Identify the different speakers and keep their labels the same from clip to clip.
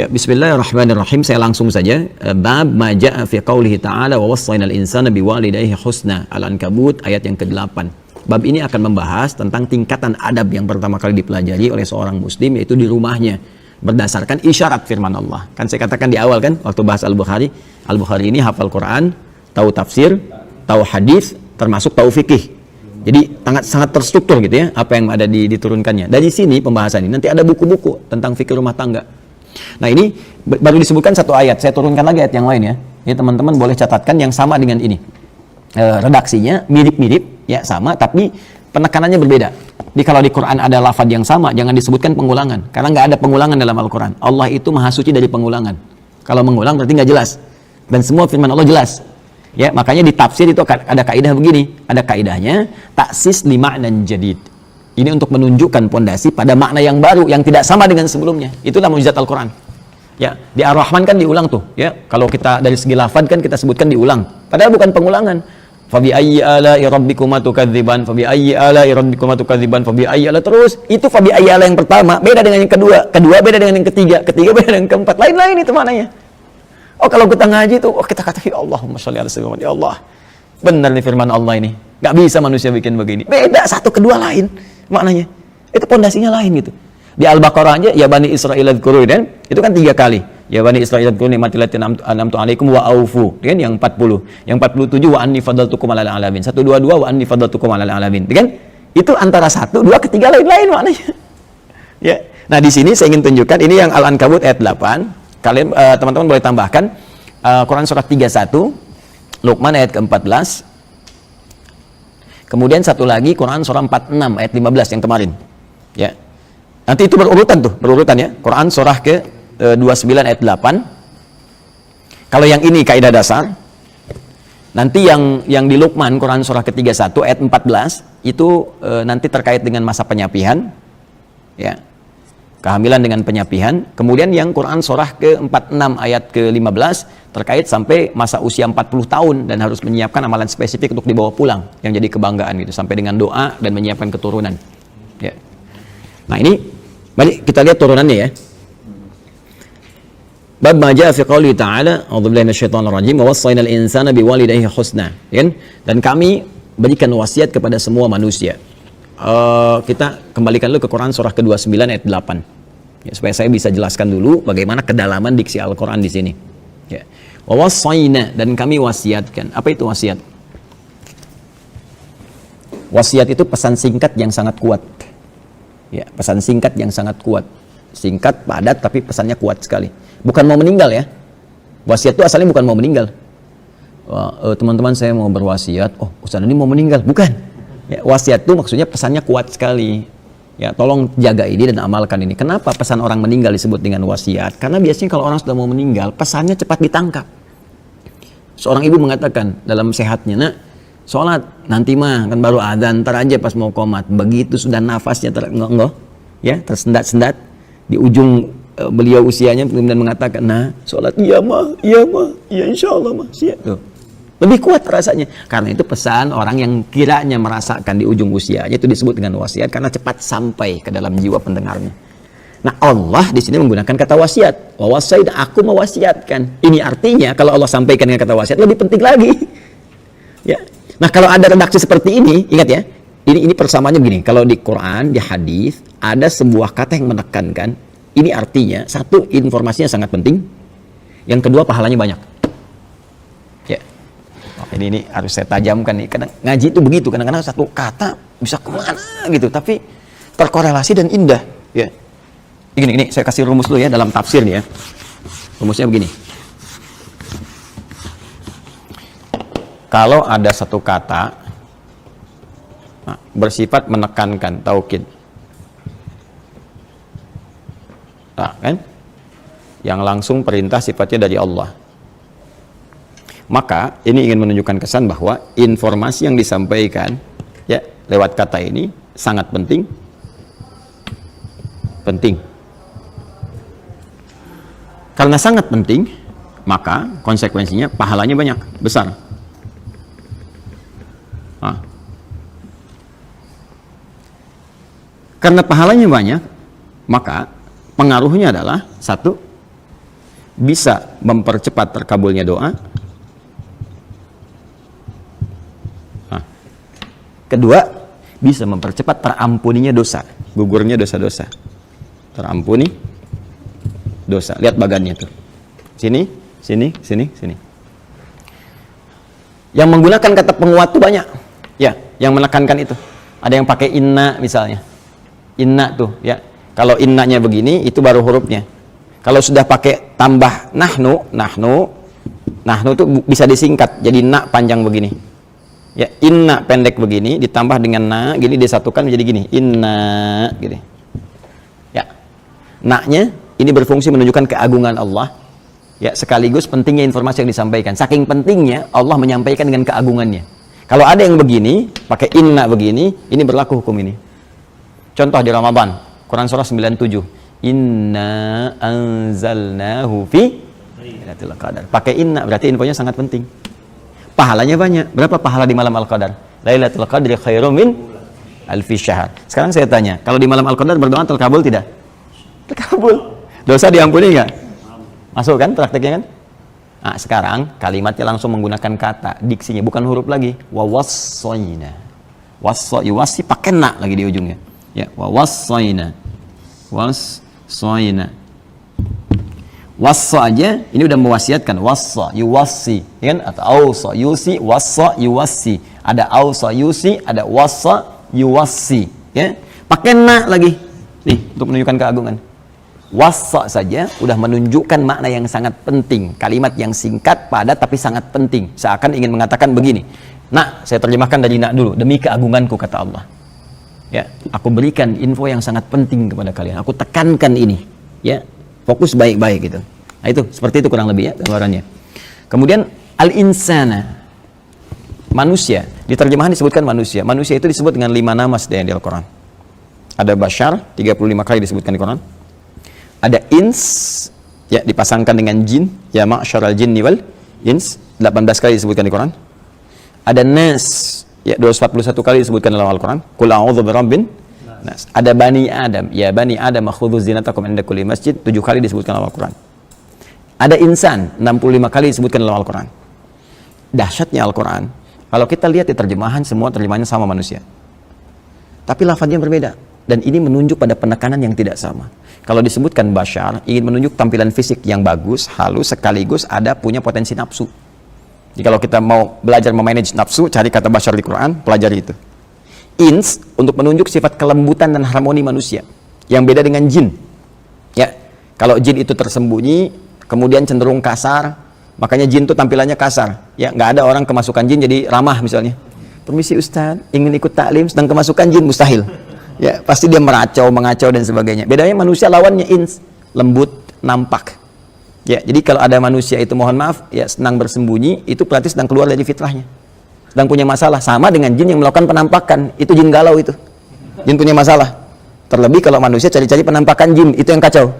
Speaker 1: Ya, bismillahirrahmanirrahim. Saya langsung saja. Bab ma jaa fi qoulihi ta'ala wa wassaynal insana biwalidayhi husna. Al-Ankabut ayat yang ke-8. Bab ini akan membahas tentang tingkatan adab yang pertama kali dipelajari oleh seorang muslim, yaitu di rumahnya, berdasarkan isyarat firman Allah. Kan saya katakan di awal kan waktu bahas Al-Bukhari. Al-Bukhari ini hafal Quran, tahu tafsir, tahu hadis, termasuk tahu fikih. Jadi sangat terstruktur gitu ya apa yang ada diturunkannya. Dari sini pembahasan ini nanti ada buku-buku tentang fikih rumah tangga. Nah, ini baru disebutkan satu ayat. Saya turunkan lagi ayat yang lain ya. Ini teman-teman boleh catatkan yang sama dengan ini. Redaksinya mirip-mirip ya, sama, tapi penekanannya berbeda. Jadi kalau di Quran ada lafaz yang sama, jangan disebutkan pengulangan, karena nggak ada pengulangan dalam Al-Quran. Allah itu maha suci dari pengulangan. Kalau mengulang berarti nggak jelas. Dan semua firman Allah jelas. Ya, makanya di tafsir itu ada kaidah begini. Ada kaidahnya taksis li ma'nan jadid. Ini untuk menunjukkan pondasi pada makna yang baru yang tidak sama dengan sebelumnya. Itulah mukjizat Al-Quran. Ya, di Ar-Rahman kan diulang tuh, ya. Kalau kita dari segi lafaz kan kita sebutkan diulang. Padahal bukan pengulangan. Fabi ayyi ala'i rabbikuma tukadziban, fabi ayyi ala'i rabbikuma tukadziban, fabi ayyi ala, terus. Itu fabi ayyi ala yang pertama beda dengan yang kedua, kedua beda dengan yang ketiga, ketiga beda dengan yang keempat. Lain-lain itu maknanya. Oh, kalau kita ngaji tuh, oh kita kata ya Allahumma sholli ala sayyidina, ya Allah. Benar nih firman Allah ini. Nggak bisa manusia bikin begini. Beda satu kedua lain maknanya. Itu pondasinya lain gitu. Di Al-Baqarah aja ya Bani Israil dzkuru, kan? Itu kan 3 kali. Ya Bani Israil dzkuru nikmati allati an'amtu 'alaikum wa aufu, kan yang 40. Yang 47 wa anni fadaltukum 'alal alamin. 122 wa anni fadaltukum 'alal alamin. Kan? Itu antara 1, 2, ketiga lain-lain maknanya. Ya. Nah, di sini saya ingin tunjukkan ini yang Al-Ankabut ayat 8. Kalian teman-teman boleh tambahkan Quran surah 31, Luqman ayat ke-14. Kemudian satu lagi Quran surah 46 ayat 15 yang kemarin. Ya. Nanti itu berurutan ya. Quran surah ke-29 ayat 8. Kalau yang ini kaidah dasar. Nanti yang di Luqman Quran surah ke-31 ayat 14 itu nanti terkait dengan masa penyapihan. Ya. Kehamilan dengan penyapihan. Kemudian yang Quran surah ke-46 ayat ke-15 terkait sampai masa usia 40 tahun dan harus menyiapkan amalan spesifik untuk dibawa pulang yang jadi kebanggaan gitu, sampai dengan doa dan menyiapkan keturunan. Ya. Nah, ini mari kita lihat turunannya ya. Bab ma jaa fi qouli ta'ala, a'udzubillahi minasyaitonir rajim, wa wassaynal insana biwalidayhi husna. Kan? Dan kami berikan wasiat kepada semua manusia. Kita kembalikan dulu ke Quran surah ke-29 ayat 8. Ya, supaya saya bisa jelaskan dulu bagaimana kedalaman diksi Al-Quran di sini. Ya. Wa wassayna, dan kami wasiatkan. Apa itu wasiat? Wasiat itu pesan singkat yang sangat kuat. Ya, pesan singkat yang sangat kuat. Singkat, padat, tapi pesannya kuat sekali. Bukan mau meninggal ya. Wasiat itu asalnya bukan mau meninggal. Teman-teman saya mau berwasiat, oh Ustaz ini mau meninggal. Bukan. Ya, wasiat itu maksudnya pesannya kuat sekali. Ya, tolong jaga ini dan amalkan ini. Kenapa pesan orang meninggal disebut dengan wasiat? Karena biasanya kalau orang sudah mau meninggal, pesannya cepat ditangkap. Seorang ibu mengatakan dalam sehatnya, nak, sholat nanti mah kan baru adzan, ntar aja pas mau qomat. Begitu sudah nafasnya ya, tersendat-sendat di ujung beliau usianya, kemudian mengatakan, nah sholat iya mah, iya insya Allah mah, siap tuh. Lebih kuat rasanya, karena itu pesan orang yang kiranya merasakan di ujung usianya itu disebut dengan wasiat, karena cepat sampai ke dalam jiwa pendengarnya. Nah, Allah di sini menggunakan kata wasiat. Wa wasaina, aku mewasiatkan. Ini artinya kalau Allah sampaikan dengan kata wasiat lebih penting lagi. Ya. Nah, kalau ada redaksi seperti ini, ingat ya, ini persamaannya begini. Kalau di Quran, di hadis ada sebuah kata yang menekankan, ini artinya satu, informasinya sangat penting. Yang kedua, pahalanya banyak. Ini harus saya tajamkan nih. Kadang ngaji itu begitu, kadang-kadang satu kata bisa kemana gitu, tapi terkorelasi dan indah. Ya, ini saya kasih rumus dulu ya dalam tafsir nih ya. Rumusnya begini. Kalau ada satu kata bersifat menekankan taukid, nah, kan, yang langsung perintah sifatnya dari Allah. Maka ini ingin menunjukkan kesan bahwa informasi yang disampaikan ya lewat kata ini sangat penting. Karena sangat penting, maka konsekuensinya pahalanya banyak, besar. Karena pahalanya banyak, maka pengaruhnya adalah satu, bisa mempercepat terkabulnya doa. Nah, kedua, bisa mempercepat terampuninya dosa, gugurnya dosa-dosa. Terampuni dosa. Lihat bagannya tuh. Sini, sini, sini, sini. Yang menggunakan kata penguat tuh banyak. Ya, yang menekankan itu. Ada yang pakai inna misalnya. Inna tuh, ya. Kalau innanya begini, itu baru hurufnya. Kalau sudah pakai tambah nahnu tuh bisa disingkat jadi na panjang begini. Ya, inna pendek begini ditambah dengan na, gini disatukan menjadi gini, inna gitu. Ya. Na-nya ini berfungsi menunjukkan keagungan Allah. Ya, sekaligus pentingnya informasi yang disampaikan. Saking pentingnya Allah menyampaikan dengan keagungannya. Kalau ada yang begini, pakai inna begini, ini berlaku hukum ini. Contoh di Ramadan, Quran surah 97. Inna anzalnahu fi Lailatul Qadar. Pakai inna berarti infonya sangat penting. Pahalanya banyak. Berapa pahala di malam Al-Qadar? Lailatul Qadri khairum min alfi syahr. Sekarang saya tanya, kalau di malam Al-Qadar berdoa terkabul tidak? Terkabul. Dosa diampuni enggak? Masuk kan prakteknya kan? Nah, sekarang kalimatnya langsung menggunakan kata, diksinya bukan huruf lagi. Wa wassayna. Wasi pakai na lagi di ujungnya. Ya, wa wassayna. Wassayna. Wassa aja ini udah mewasiatkan, wassa yuwassi, ya kan? Atau ausa yusi, wassa yuwassi. Ada ausa yusi, ada wassa yuwassi, ya. Pakai na lagi. Nih, untuk menunjukkan keagungan. Wassa saja udah menunjukkan makna yang sangat penting. Kalimat yang singkat, padat tapi sangat penting. Seakan ingin mengatakan begini. Nah, saya terjemahkan dari nak dulu. Demi keagunganku, kata Allah. Ya, aku berikan info yang sangat penting kepada kalian. Aku tekankan ini. Ya, fokus baik-baik gitu. Nah, itu seperti itu kurang lebih ya gambarannya. Kemudian al-insana. Manusia. Di terjemahan disebutkan manusia. Manusia itu disebut dengan 5 nama sedang di Al-Quran. Ada bashar, 35 kali disebutkan di Quran. Ada ins, ya dipasangkan dengan jin, ya ma'syaral jinni wal ins, 18 kali disebutkan di Quran. Ada nas, ya 241 kali disebutkan dalam Al-Quran. Qul a'udzu birabbin nas. Ada bani Adam, ya bani Adam khudhu zinatakum inda kulli masjid, 7 kali disebutkan dalam Al-Quran. Ada insan, 65 kali disebutkan dalam Al-Quran. Dahsyatnya Al-Quran, kalau kita lihat di terjemahan, semua terjemahannya sama manusia. Tapi lafaznya berbeda. Dan ini menunjuk pada penekanan yang tidak sama. Kalau disebutkan bashar, ingin menunjuk tampilan fisik yang bagus, halus, sekaligus ada punya potensi nafsu. Jadi kalau kita mau belajar memanage nafsu, cari kata bashar di Quran, pelajari itu. Ins, untuk menunjuk sifat kelembutan dan harmoni manusia. Yang beda dengan jin. Ya, kalau jin itu tersembunyi, kemudian cenderung kasar, makanya jin itu tampilannya kasar. Ya, nggak ada orang kemasukan jin jadi ramah misalnya. Permisi Ustaz, ingin ikut taklim, sedang kemasukan jin, mustahil. Ya, pasti dia meracau, mengacau dan sebagainya. Bedanya manusia lawannya ins, lembut, nampak. Ya, jadi kalau ada manusia itu mohon maaf, ya senang bersembunyi, itu berarti sedang keluar dari fitrahnya. Sedang punya masalah, sama dengan jin yang melakukan penampakan, itu jin galau itu. Jin punya masalah. Terlebih kalau manusia cari-cari penampakan jin, itu yang kacau.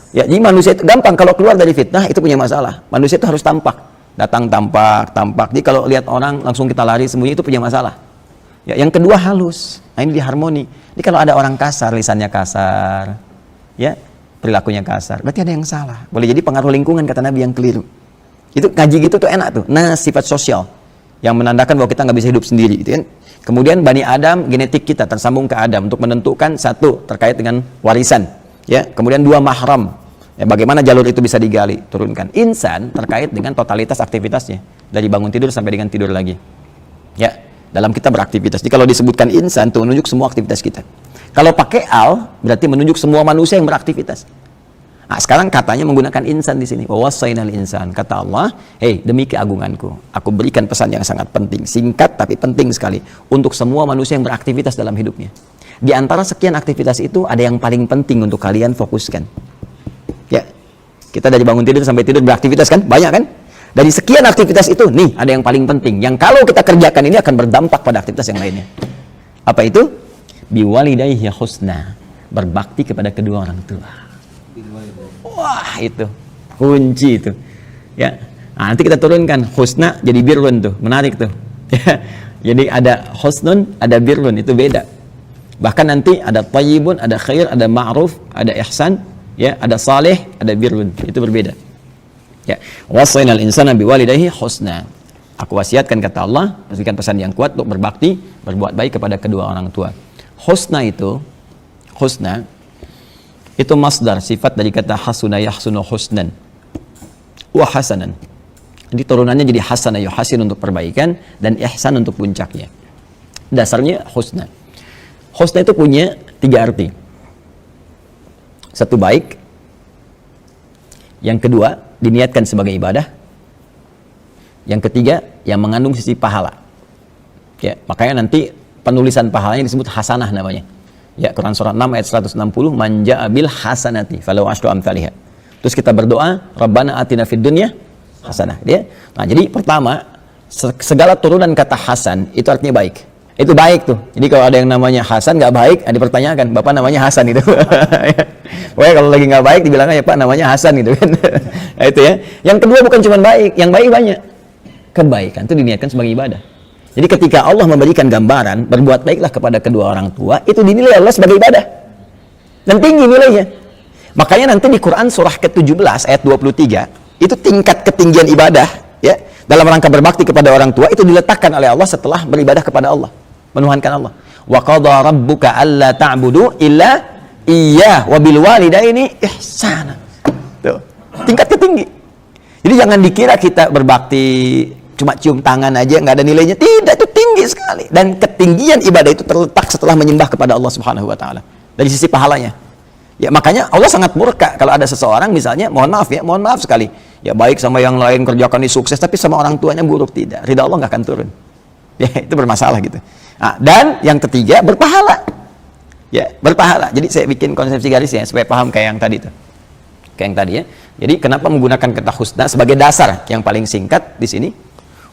Speaker 1: Ya, jadi manusia itu gampang kalau keluar dari fitnah itu punya masalah. Manusia itu harus tampak. Datang tampak. Jadi kalau lihat orang langsung kita lari sembunyi itu punya masalah. Ya, yang kedua halus. Nah, ini diharmoni. Jadi kalau ada orang kasar, lisannya kasar, ya, perilakunya kasar, berarti ada yang salah. Boleh jadi pengaruh lingkungan, kata Nabi, yang keliru. Itu ngaji gitu tuh enak tuh. Nah, sifat sosial yang menandakan bahwa kita nggak bisa hidup sendiri, gitu kan. Kemudian Bani Adam, genetik kita tersambung ke Adam untuk menentukan satu terkait dengan warisan, ya. Kemudian 2 mahram. Ya, bagaimana jalur itu bisa digali, turunkan. Insan terkait dengan totalitas aktivitasnya dari bangun tidur sampai dengan tidur lagi. Ya. Dalam kita beraktivitas. Jadi kalau disebutkan insan itu menunjuk semua aktivitas kita. Kalau pakai al berarti menunjuk semua manusia yang beraktivitas. Nah, sekarang katanya menggunakan insan di sini. Wa wassaynal insan. Kata Allah, "Hei, demi keagunganku, aku berikan pesan yang sangat penting, singkat tapi penting sekali untuk semua manusia yang beraktivitas dalam hidupnya. Di antara sekian aktivitas itu ada yang paling penting untuk kalian fokuskan." Ya. Kita dari bangun tidur sampai tidur beraktivitas kan? Banyak kan? Dari sekian aktivitas itu, nih ada yang paling penting. Yang kalau kita kerjakan ini akan berdampak pada aktivitas yang lainnya. Apa itu? Biwalidayhi husna. Berbakti kepada kedua orang tua. Wah, itu kunci itu. Ya. Nah, nanti kita turunkan husna jadi birrun tuh. Menarik tuh. Ya. Jadi ada husnun, ada birrun, itu beda. Bahkan nanti ada tayyibun, ada khair, ada ma'ruf, ada ihsan, ya, ada saleh, ada birrun. Itu berbeda. Ya, wasainal insana biwalidayhi husna. Aku wasiatkan, kata Allah, berikan pesan yang kuat untuk berbakti, berbuat baik kepada kedua orang tua. Husna itu masdar, sifat dari kata hasuna yahsunu husnan wa hasanan. Jadi turunannya jadi hasana yuhasin untuk perbaikan dan ihsan untuk puncaknya. Dasarnya husna. Husna itu punya 3 arti. Satu, baik. Yang kedua, diniatkan sebagai ibadah. Yang ketiga, yang mengandung sisi pahala. Ya, makanya nanti penulisan pahalanya disebut hasanah namanya. Ya, Quran surat 6 ayat 160, man ja'a bil hasanati falahu asyru amsalihha. Terus kita berdoa, Rabbana atina fid dunya hasanah. Ya. Nah, jadi pertama, segala turunan kata hasan itu artinya baik. Itu baik tuh. Jadi kalau ada yang namanya Hasan nggak baik, dipertanyakan, Bapak namanya Hasan itu. Wah, kalau lagi nggak baik dibilangnya, ya Pak namanya Hasan gitu kan. Nah, itu ya. Yang kedua bukan cuma baik, yang baik banyak. Kebaikan itu diniatkan sebagai ibadah. Jadi ketika Allah memberikan gambaran berbuat baiklah kepada kedua orang tua, itu dinilai Allah sebagai ibadah dan tinggi nilainya. Makanya nanti di Quran surah ke-17 ayat 23 itu tingkat ketinggian ibadah, ya, dalam rangka berbakti kepada orang tua itu diletakkan oleh Allah setelah beribadah kepada Allah, menuhankan Allah. Wa qadha rabbuka alla ta'budu illa iyyah wa bil walidaini ihsana. Tuh, tingkat ketinggi. Jadi jangan dikira kita berbakti cuma cium tangan aja nggak ada nilainya. Tidak, itu tinggi sekali. Dan ketinggian ibadah itu terletak setelah menyembah kepada Allah Subhanahu wa taala. Dari sisi pahalanya. Ya, makanya Allah sangat murka kalau ada seseorang misalnya, mohon maaf sekali. Ya, baik sama yang lain, kerjakan ini sukses, tapi sama orang tuanya buruk, tidak. Ridha Allah nggak akan turun. Ya, itu bermasalah gitu. Nah, dan yang ketiga, berpahala. Ya, berpahala. Jadi saya bikin konsepsi garis ya supaya paham kayak yang tadi tuh. Kayak yang tadi ya. Jadi kenapa menggunakan kata husna sebagai dasar yang paling singkat di sini?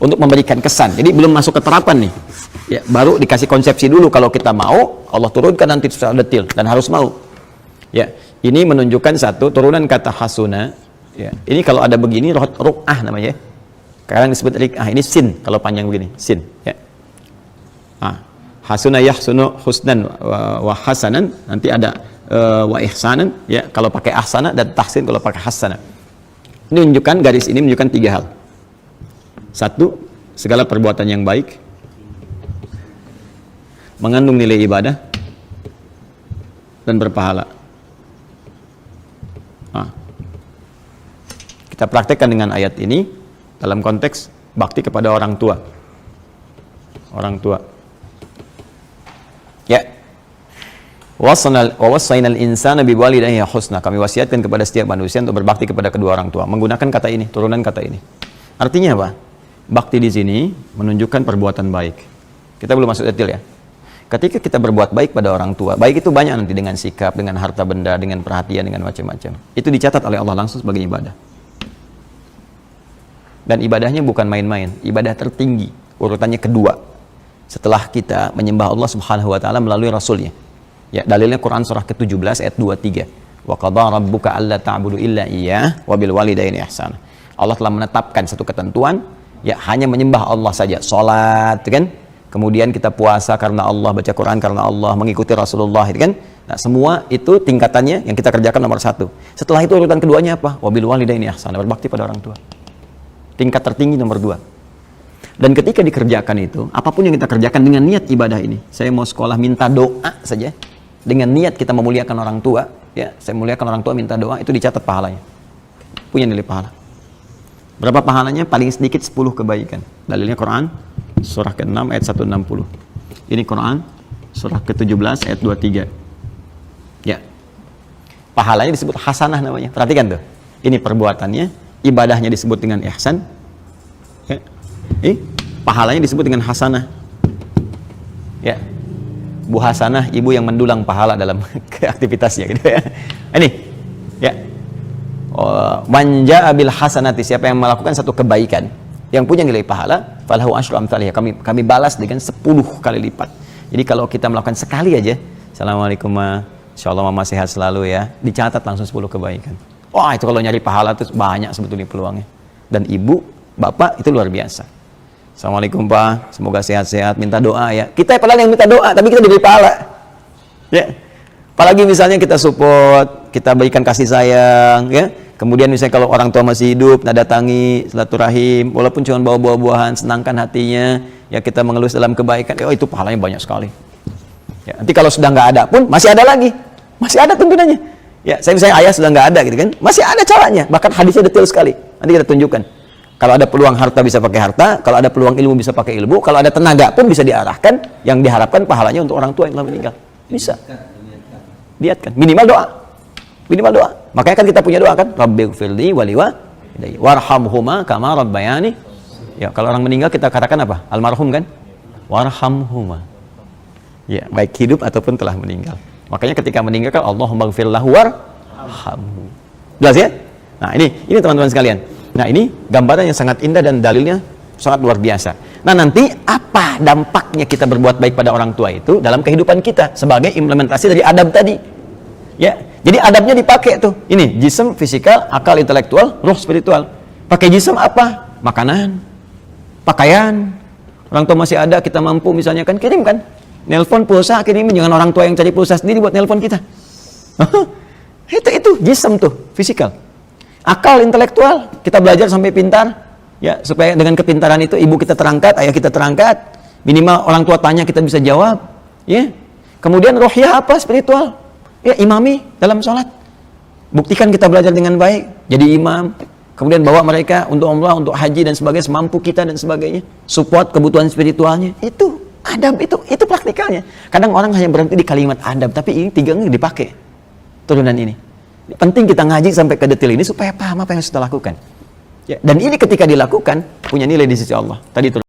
Speaker 1: Untuk memberikan kesan. Jadi belum masuk ke terapan nih. Ya, baru dikasih konsepsi dulu. Kalau kita mau, Allah turunkan nanti secara detail dan harus mau. Ya, ini menunjukkan satu turunan kata hasuna. Ya, ini kalau ada begini ru'ah namanya. Sekarang disebut rik'ah. Ini sin kalau panjang begini, sin. Ya. Hasuna yahsunu husnan wa hasanan. Nanti ada wa ihsanan. Ya, kalau pakai ahsana, dan tahsin kalau pakai hasana. Ini menunjukkan, garis ini menunjukkan 3 hal. Satu, segala perbuatan yang baik mengandung nilai ibadah dan berpahala. Kita praktekkan dengan ayat ini dalam konteks bakti kepada orang tua. Orang tua. Ya. Wa wassaynal insana biwalidayhi husna. Kami wasiatkan kepada setiap manusia untuk berbakti kepada kedua orang tua. Menggunakan kata ini, turunan kata ini. Artinya apa? Bakti di sini menunjukkan perbuatan baik. Kita belum masuk detail ya. Ketika kita berbuat baik pada orang tua, baik itu banyak nanti dengan sikap, dengan harta benda, dengan perhatian, dengan macam-macam. Itu dicatat oleh Allah langsung sebagai ibadah. Dan ibadahnya bukan main-main, ibadah tertinggi, urutannya kedua. Setelah kita menyembah Allah Subhanahu wa taala melalui rasulnya. Ya, dalilnya Quran surah ke-17 ayat 23. Wa qadha rabbuka alla ta'budu illa iyyah wa bil walidaini ihsana. Allah telah menetapkan satu ketentuan, ya, hanya menyembah Allah saja, salat, kan? Kemudian kita puasa karena Allah, baca Quran karena Allah, mengikuti Rasulullah, kan? Nah, semua itu tingkatannya yang kita kerjakan nomor 1. Setelah itu urutan keduanya apa? Wabil walidaini ihsana, berbakti pada orang tua. Tingkat tertinggi nomor 2. Dan ketika dikerjakan itu, apapun yang kita kerjakan dengan niat ibadah ini, saya mau sekolah minta doa saja, dengan niat kita memuliakan orang tua, ya, saya muliakan orang tua minta doa, itu dicatat pahalanya. Punya nilai pahala. Berapa pahalanya? Paling sedikit 10 kebaikan. Dalilnya Quran surah ke-6 ayat 160. Ini Quran surah ke-17 ayat 23. Ya. Pahalanya disebut hasanah namanya. Perhatikan tuh. Ini perbuatannya, ibadahnya disebut dengan ihsan. Ya. Pahalanya disebut dengan hasanah. Ya. Bu Hasanah, ibu yang mendulang pahala dalam aktivitasnya gitu ya. Ini. Ya. Man jaa bil hasanati, siapa yang melakukan satu kebaikan yang punya nilai pahala, falahu asyru amsalihha, kami balas dengan 10 kali lipat. Jadi kalau kita melakukan sekali aja, assalamualaikum ma, insyaallah mama sehat selalu ya, dicatat langsung 10 kebaikan. Wah, itu kalau nyari pahala itu banyak sebetulnya peluangnya. Dan ibu, bapak itu luar biasa. Assalamualaikum pak, semoga sehat-sehat, minta doa ya. Kita padahal yang minta doa, tapi kita diberi pahala. Ya. Apalagi misalnya kita support, kita berikan kasih sayang, ya. Kemudian misalnya kalau orang tua masih hidup, nah datangi, silaturahim, walaupun cuma bawa buah-buahan, senangkan hatinya, ya kita mengelus dalam kebaikan, oh itu pahalanya banyak sekali. Ya, nanti kalau sudah nggak ada pun masih ada lagi, masih ada tuntunannya. Ya, saya misalnya ayah sudah nggak ada gitu kan, masih ada caranya, bahkan hadisnya detail sekali. Nanti kita tunjukkan. Kalau ada peluang harta bisa pakai harta, kalau ada peluang ilmu bisa pakai ilmu, kalau ada tenaga pun bisa diarahkan, yang diharapkan pahalanya untuk orang tua yang telah meninggal. Bisa. Lihatkan, minimal doa. Minimal doa. Makanya kan kita punya doa kan, Rabbighfirli waliwalidayya warhamhuma kama rabbayani. Ya, kalau orang meninggal kita katakan apa? Almarhum kan? Warhamhuma. Ya, baik hidup ataupun telah meninggal. Makanya ketika meninggal kan Allahumma ighfir lahu warhamhu. Jelas ya? Nah, ini teman-teman sekalian. Nah, ini gambaran yang sangat indah dan dalilnya sangat luar biasa. Nah, nanti apa dampaknya kita berbuat baik pada orang tua itu dalam kehidupan kita sebagai implementasi dari adab tadi? Ya, jadi adabnya dipakai tuh. Ini jism, fisikal, akal, intelektual, ruh, spiritual. Pakai jism apa? Makanan, pakaian. Orang tua masih ada, kita mampu misalnya kan kirimkan. Nelpon pulsa, kirimin, jangan orang tua yang cari pulsa sendiri buat nelpon kita. Itu jism tuh, fisikal. Akal, intelektual, kita belajar sampai pintar, ya supaya dengan kepintaran itu ibu kita terangkat, ayah kita terangkat, minimal orang tua tanya kita bisa jawab, ya. Kemudian rohiyah apa? Spiritual, ya imami dalam sholat. Buktikan kita belajar dengan baik, jadi imam. Kemudian bawa mereka untuk umrah, untuk haji dan sebagainya, semampu kita dan sebagainya. Support kebutuhan spiritualnya, itu adab, itu praktikalnya. Kadang orang hanya berhenti di kalimat adab, tapi ini tiga ini dipakai turunan ini. Penting kita ngaji sampai ke detail ini supaya paham apa yang harus kita lakukan. Ya, dan ini ketika dilakukan punya nilai di sisi Allah. Tadi itu.